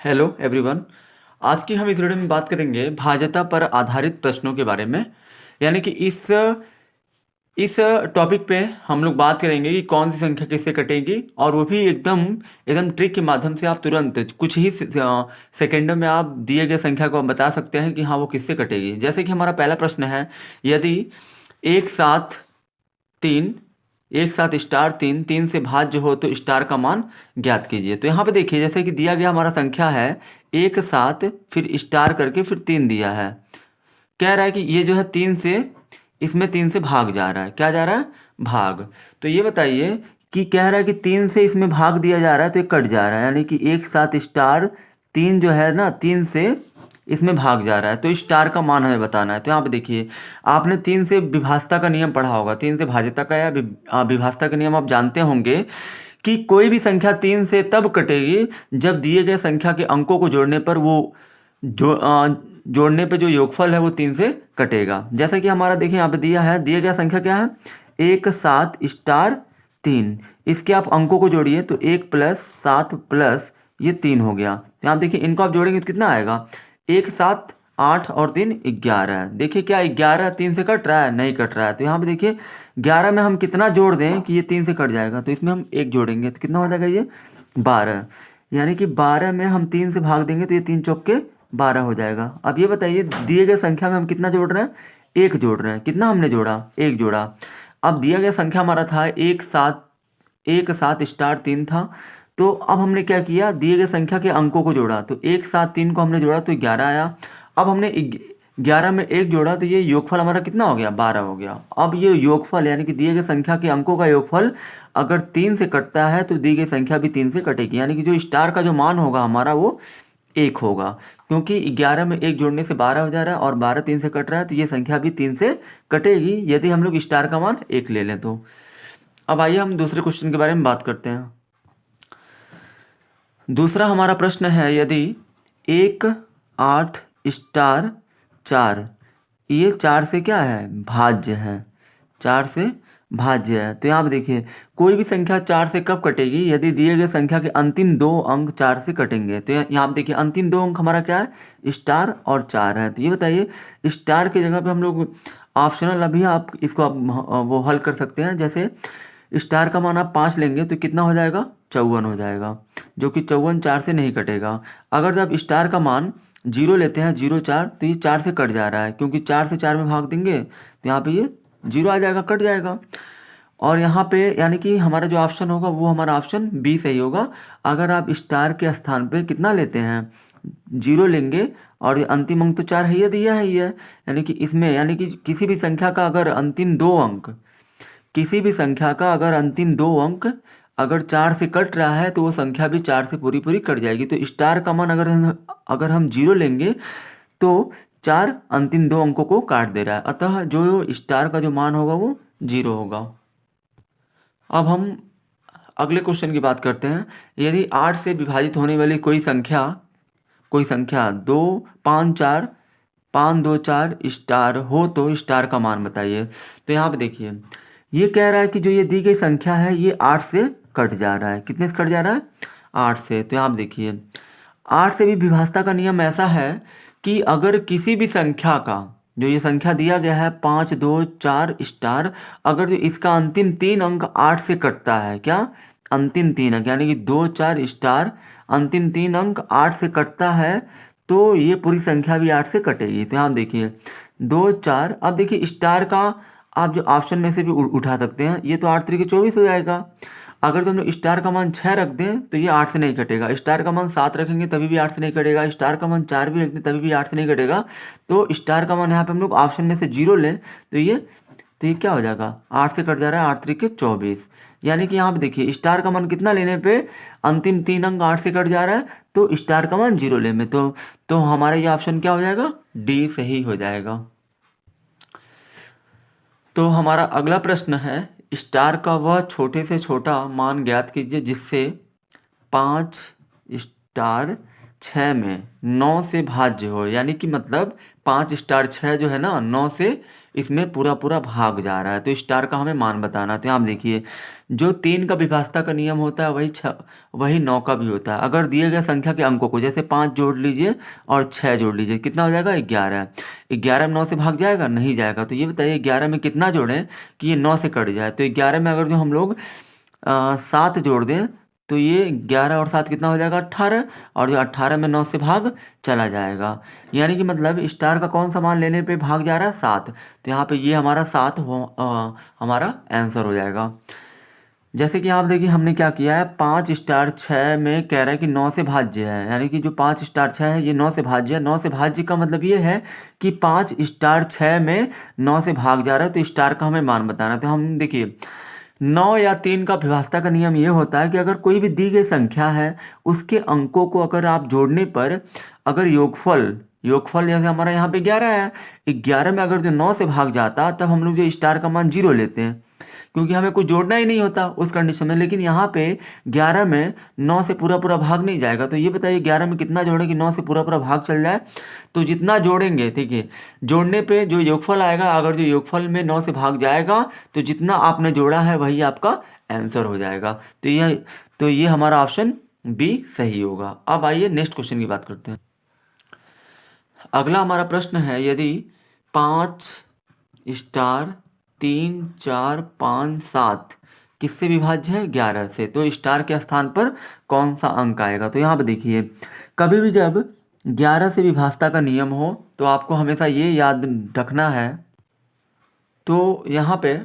Hello everyone. आज की हम इस वीडियो में बात करेंगे भाज्यता पर आधारित प्रश्नों के बारे में। यानी कि इस टॉपिक पे हम लोग बात करेंगे कि कौन सी संख्या किससे कटेगी, और वो भी एकदम एकदम ट्रिक के माध्यम से आप तुरंत कुछ ही सेकेंडों में आप दिए गए संख्या को आप बता सकते हैं कि हाँ वो किससे कटेगी। जैसे कि हमारा पहला प्रश्न है, यदि एक साथ तीन एक साथ स्टार तीन तीन से भाज्य हो तो स्टार का मान ज्ञात कीजिए। तो यहाँ पे देखिए, जैसे कि दिया गया हमारा संख्या है एक साथ फिर स्टार करके फिर तीन दिया है। कह रहा है कि ये जो है तीन से, इसमें तीन से भाग जा रहा है। क्या जा रहा है? भाग। तो ये बताइए कि कह रहा है कि तीन से इसमें भाग दिया जा रहा है तो ये कट जा रहा है, यानी कि एक साथ स्टार तीन जो है ना, तीन से इसमें भाग जा रहा है तो स्टार का मान हमें बताना है। तो यहाँ पे देखिए, आपने तीन से विभाज्यता का नियम पढ़ा होगा, तीन से भाज्यता का या विभाज्यता का नियम आप जानते होंगे कि कोई भी संख्या तीन से तब कटेगी जब दिए गए संख्या के अंकों को जोड़ने पर जोड़ने पे जो योगफल है वो तीन से कटेगा। जैसा कि हमारा देखिए यहाँ पे दिया है, दिया गया संख्या क्या है, एक सात स्टार तीन। इसके आप अंकों को जोड़िए तो एक प्लस सात प्लस ये तीन हो गया। तो यहाँ देखिए, इनको आप जोड़ेंगे तो कितना आएगा, एक सात आठ और तीन 11। देखिए क्या 11 तीन से कट रहा है? नहीं कट रहा है। तो यहाँ पे देखिए 11 में हम कितना जोड़ दें कि ये तीन से कट जाएगा, तो इसमें हम एक जोड़ेंगे तो कितना हो जाएगा, ये 12। यानी कि 12 में हम तीन से भाग देंगे तो ये तीन चौक के 12 हो जाएगा। अब ये बताइए, दिए गए संख्या में हम कितना जोड़ रहे हैं, एक जोड़ रहे हैं। कितना हमने जोड़ा? एक जोड़ा। अब दिया गया संख्या हमारा था एक सात स्टार तीन था। तो अब हमने क्या किया, दिए गए संख्या के अंकों को जोड़ा। तो एक सात तीन को हमने जोड़ा तो 11 आया। अब हमने 11 में एक जोड़ा तो ये योगफल हमारा कितना हो गया, 12 हो गया। अब ये योगफल यानी कि दिए गए संख्या के अंकों का योगफल अगर तीन से कटता है तो दी गई संख्या भी तीन से कटेगी। यानी कि जो स्टार का जो मान होगा हमारा वो एक होगा, क्योंकि 11 में एक जोड़ने से 12 हो जा रहा है और 12 तीन से कट रहा है तो ये संख्या भी तीन से कटेगी यदि हम लोग स्टार का मान एक ले लें तो। अब आइए हम दूसरे क्वेश्चन के बारे में बात करते हैं। दूसरा हमारा प्रश्न है, यदि एक आठ स्टार चार, ये चार से क्या है, भाज्य है, चार से भाज्य है। तो यहाँ पे देखिए, कोई भी संख्या चार से कब कटेगी, यदि दिए गए संख्या के अंतिम दो अंक चार से कटेंगे। तो यहाँ पे देखिए, अंतिम दो अंक हमारा क्या है, स्टार और चार है। तो ये बताइए, स्टार की जगह पे हम लोग ऑप्शनल, अभी आप इसको आप वो हल कर सकते हैं। जैसे स्टार का मान आप 5 लेंगे तो कितना हो जाएगा, 54 हो जाएगा, जो कि 54 चार से नहीं कटेगा। अगर जब स्टार का मान जीरो लेते हैं, जीरो चार, तो ये चार से कट जा रहा है, क्योंकि चार से चार में भाग देंगे तो यहाँ पे ये जीरो आ जाएगा, कट जाएगा। और यहाँ पे यानी कि हमारा जो ऑप्शन होगा वो हमारा ऑप्शन बी सही होगा। अगर आप स्टार के स्थान पे कितना लेते हैं, जीरो लेंगे, और ये अंतिम अंक तो चार है, ये दिया है ये, यानी कि इसमें यानी कि किसी भी संख्या का अगर अंतिम दो अंक, किसी भी संख्या का अगर अंतिम दो अंक अगर चार से कट रहा है तो वो संख्या भी चार से पूरी पूरी कट जाएगी। तो स्टार का मान अगर हम जीरो लेंगे तो चार अंतिम दो अंकों को काट दे रहा है, अतः जो स्टार का जो मान होगा वो जीरो होगा। अब हम अगले क्वेश्चन की बात करते हैं। यदि आठ से विभाजित होने वाली कोई संख्या दो पाँच चार, पाँच दो चार स्टार हो तो स्टार का मान बताइए। तो यहाँ पे देखिए, ये कह रहा है कि जो ये दी गई संख्या है ये आठ से कट जा रहा है। कितने से कट जा रहा है, आठ से। तो यहाँ पे देखिए, आठ से भी विभाज्यता का नियम ऐसा है कि अगर किसी भी संख्या का, जो ये संख्या दिया गया है पाँच दो चार स्टार, अगर जो इसका अंतिम तीन अंक आठ से कटता है, क्या, अंतिम तीन अंक यानी कि दो चार स्टार, अंतिम तीन अंक आठ से कटता है तो ये पूरी संख्या भी आठ से कटेगी। तो यहाँ देखिए दो चार, अब देखिए स्टार का आप जो ऑप्शन में से भी उठा सकते हैं, ये तो आठ तरीके 24 हो जाएगा। अगर जो हम लोग स्टार का मान 6 रख दें तो ये 8 से नहीं कटेगा, स्टार का मान 7 रखेंगे तभी भी 8 से नहीं कटेगा, स्टार का मान 4 भी रख दें तभी भी 8 से नहीं कटेगा। तो स्टार का मान यहाँ पे हम लोग ऑप्शन में से जीरो लें तो ये क्या हो जाएगा, 8 से कट जा रहा है, 8 तरीके 24। यानी कि यहाँ पे देखिए, स्टार का मान कितना लेने पे अंतिम तीन अंक 8 से कट जा रहा है तो स्टार का मान जीरो ले में, तो हमारा ये ऑप्शन क्या हो जाएगा, डी सही हो जाएगा। तो हमारा अगला प्रश्न है, स्टार का वह छोटे से छोटा मान ज्ञात कीजिए जिससे पाँच स्टार छः में नौ से भाज्य हो। यानी कि मतलब पाँच स्टार छः जो है ना, नौ से इसमें पूरा पूरा भाग जा रहा है, तो स्टार का हमें मान बताना है। तो यहाँ देखिए, जो 3 का विभाज्यता का नियम होता है वही 9 का भी होता है। अगर दिए गए संख्या के अंकों को, जैसे 5 जोड़ लीजिए और 6 जोड़ लीजिए, कितना हो जाएगा? 11। 11 में 9 से भाग जाएगा? नहीं जाएगा। तो ये बताइए 11 में कितना जोड़ें कि ये 9 से कट जाए? तो 11 में अगर जो हम लोग 7 जोड़ दें तो ये 11 और 7 कितना हो जाएगा? 18। और जो 18 में 9 से भाग चला जाएगा, यानी कि मतलब स्टार का कौन सा मान लेने पे भाग जा रहा है? 7। तो यहाँ पे ये हमारा 7 हमारा आंसर हो जाएगा। जैसे कि आप देखिए हमने क्या किया है, 5 स्टार 6 में कह रहा है कि 9 से भाज्य है, यानी कि जो 5 स्टार 6 है ये 9 से भाज्य है। 9 से भाज्य का मतलब ये है कि 5 स्टार 6 में 9 से भाग जा रहा है, तो स्टार का हमें मान बताना है। तो हम देखिए 9 या 3 का विभाज्यता का नियम ये होता है कि अगर कोई भी दी गई संख्या है उसके अंकों को अगर आप जोड़ने पर अगर योगफल जैसे हमारा यहाँ पे 11 है, 11 में अगर जो 9 से भाग जाता तब हम लोग जो स्टार का मान 0 लेते हैं, क्योंकि हमें कुछ जोड़ना ही नहीं होता उस कंडीशन में। लेकिन यहाँ पे 11 में 9 से पूरा पूरा भाग नहीं जाएगा। तो ये बताइए 11 में कितना जोड़ें कि 9 से पूरा पूरा भाग चल जाए? तो जितना जोड़ेंगे, ठीक है, जोड़ने पे जो योगफल आएगा, अगर जो योगफल में 9 से भाग जाएगा तो जितना आपने जोड़ा है वही आपका आंसर हो जाएगा। तो ये हमारा ऑप्शन बी सही होगा। अब आइए नेक्स्ट क्वेश्चन की बात करते हैं। अगला हमारा प्रश्न है, यदि 5 स्टार 3 4 5 7 किससे विभाज्य है? 11 से। तो स्टार के स्थान पर कौन सा अंक आएगा? तो यहाँ पे देखिए, कभी भी जब 11 से विभाज्यता का नियम हो तो आपको हमेशा ये याद रखना है। तो यहाँ पे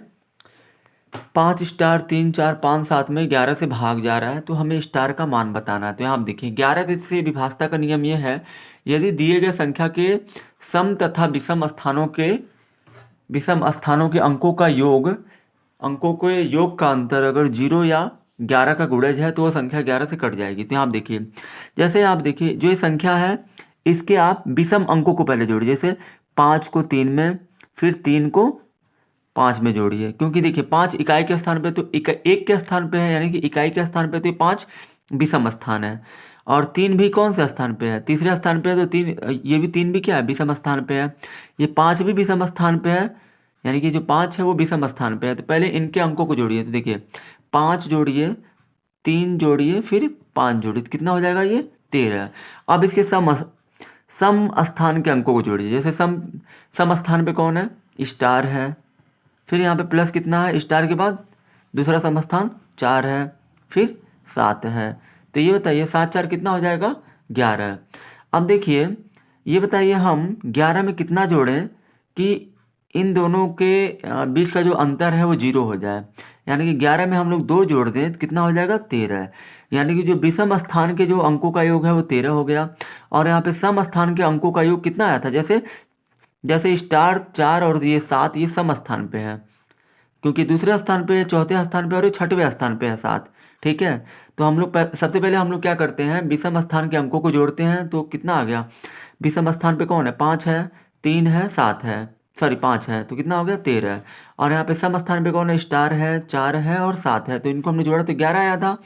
5 स्टार 3 4 5 7 में 11 से भाग जा रहा है, तो हमें स्टार का मान बताना है। तो यहाँ आप देखिए 11 से विभाज्यता का नियम ये है, यदि दिए गए संख्या के सम तथा विषम स्थानों के अंकों के योग का अंतर अगर 0 या 11 का गुणज है तो वह संख्या 11 से कट जाएगी। तो यहाँ आप देखिए, जैसे आप देखिए जो ये संख्या है इसके आप विषम अंकों को पहले जोड़िए, जैसे 5 को 3 में, फिर 3 को 5 में जोड़िए, क्योंकि देखिए 5 इकाई के स्थान पे तो 1 के स्थान पे है, यानी कि इकाई के स्थान पे तो ये 5 विषम स्थान है। और 3 भी कौन से स्थान पे है? तीसरे स्थान पे है। तो 3, ये भी 3 भी क्या है? विषम स्थान पे है। ये 5 भी विषम स्थान पे है, यानी कि जो 5 है वो विषम स्थान पे है। तो पहले इनके अंकों को जोड़िए। तो देखिए 5 जोड़िए, 3 जोड़िए, फिर 5 जोड़िए, तो कितना हो जाएगा? ये 13। अब इसके सम स्थान के अंकों को जोड़िए। जैसे सम स्थान पे कौन है? स्टार है। फिर यहाँ पे प्लस कितना है? स्टार के बाद दूसरा सम स्थान 4 है, फिर 7 है। तो ये बताइए 7 4 कितना हो जाएगा? 11। अब देखिए ये बताइए हम 11 में कितना जोड़ें कि इन दोनों के बीच का जो अंतर है वो 0 हो जाए। यानी कि 11 में हम लोग 2 जोड़ दें तो कितना हो जाएगा? 13। यानी कि जो विषम स्थान के जो अंकों का योग है वो 13 हो गया। और यहाँ पे सम स्थान के अंकों का योग कितना आया था? जैसे स्टार 4 और ये 7 ये सम स्थान पे है, क्योंकि दूसरे स्थान पे है, चौथे स्थान पे और ये छठवें स्थान पे है 7। ठीक है, तो हम लोग सबसे पहले हम लोग क्या करते हैं? विषम स्थान के अंकों को जोड़ते हैं। तो कितना आ गया? विषम स्थान पे कौन है? 5 है, 3 है, 7 है, सॉरी 5 है, तो कितना हो गया? 13। और यहाँ पे सम स्थान पे कौन है? स्टार है, 4 है और 7 है, तो इनको हमने जोड़ा तो 11 आया था।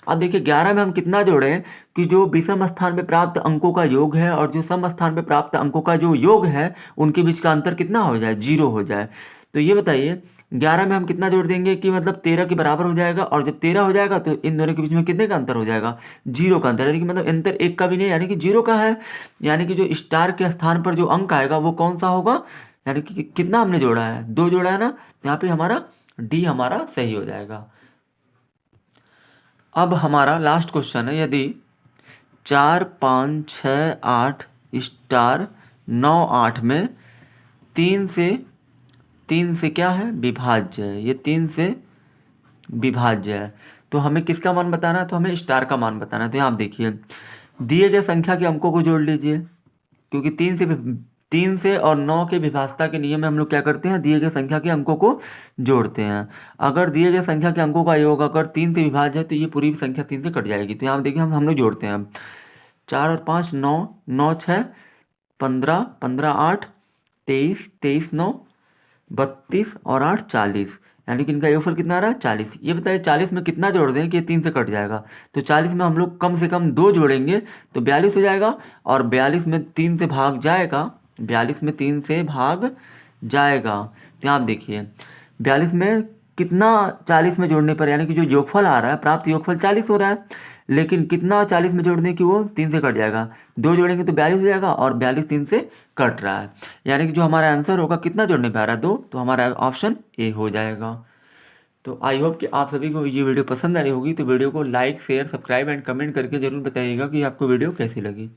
अब देखिए 11 में हम कितना जोड़ें कि जो विषम स्थान पे प्राप्त अंकों का योग है और जो सम स्थान पे प्राप्त अंकों का जो योग है उनके बीच का अंतर कितना हो जाए? 0 हो जाए। तो ये बताइए 11 में हम कितना जोड़ देंगे कि मतलब 13 के बराबर हो जाएगा, और जब 13 हो जाएगा तो इन दोनों के बीच में कितने का अंतर हो जाएगा? 0 का अंतर, यानी कि मतलब अंतर 1 का भी नहीं, यानी कि 0 का है। यानी कि जो स्टार के स्थान पर जो अंक आएगा वो कौन सा होगा? यानी कि कितना हमने जोड़ा है? 2 जोड़ा है ना, तो यहाँ पे हमारा डी हमारा सही हो जाएगा। अब हमारा लास्ट क्वेश्चन है, यदि 4 5 6 8 स्टार 9 8 में 3 से क्या है? विभाज्य है। ये 3 से विभाज्य है, तो हमें किसका मान बताना है? तो हमें स्टार का मान बताना है। तो यहाँ आप देखिए दिए गए संख्या के अंकों को जोड़ लीजिए, क्योंकि 3 से और 9 के विभाज्यता के नियम में हम लोग क्या करते हैं? दिए गए संख्या के अंकों को जोड़ते हैं। अगर दिए गए संख्या के अंकों का योग अगर 3 से विभाज्य है तो ये पूरी संख्या 3 से कट जाएगी। तो यहाँ देखिए हम लोग जोड़ते हैं। 4 और 5 9, 9 6 15, 15 8 23, 23 9 32 और 8 40, यानी कि इनका योगफल कितना आ रहा है? 40। ये बताइए 40 में कितना जोड़ दें कि ये 3 से कट जाएगा? तो 40 में हम लोग कम से कम 2 जोड़ेंगे तो 42 हो जाएगा, और 42 में 3 से भाग जाएगा, 42 में 3 से भाग जाएगा। तो यहाँ आप देखिए 42 में कितना 40 में जोड़ने पर, यानी कि जो योगफल आ रहा है, प्राप्त योगफल 40 हो रहा है, लेकिन कितना 40 में जोड़ने की वो 3 से कट जाएगा। 2 जोड़ेंगे तो 42 हो जाएगा और 42 3 से कट रहा है, यानी कि जो हमारा आंसर होगा कितना जोड़ने पे आ रहा है 2, तो हमारा ऑप्शन ए हो जाएगा। तो आई होप कि आप सभी को ये वीडियो पसंद आई होगी। तो वीडियो को like share subscribe and comment करके ज़रूर बताइएगा कि आपको वीडियो कैसी लगी।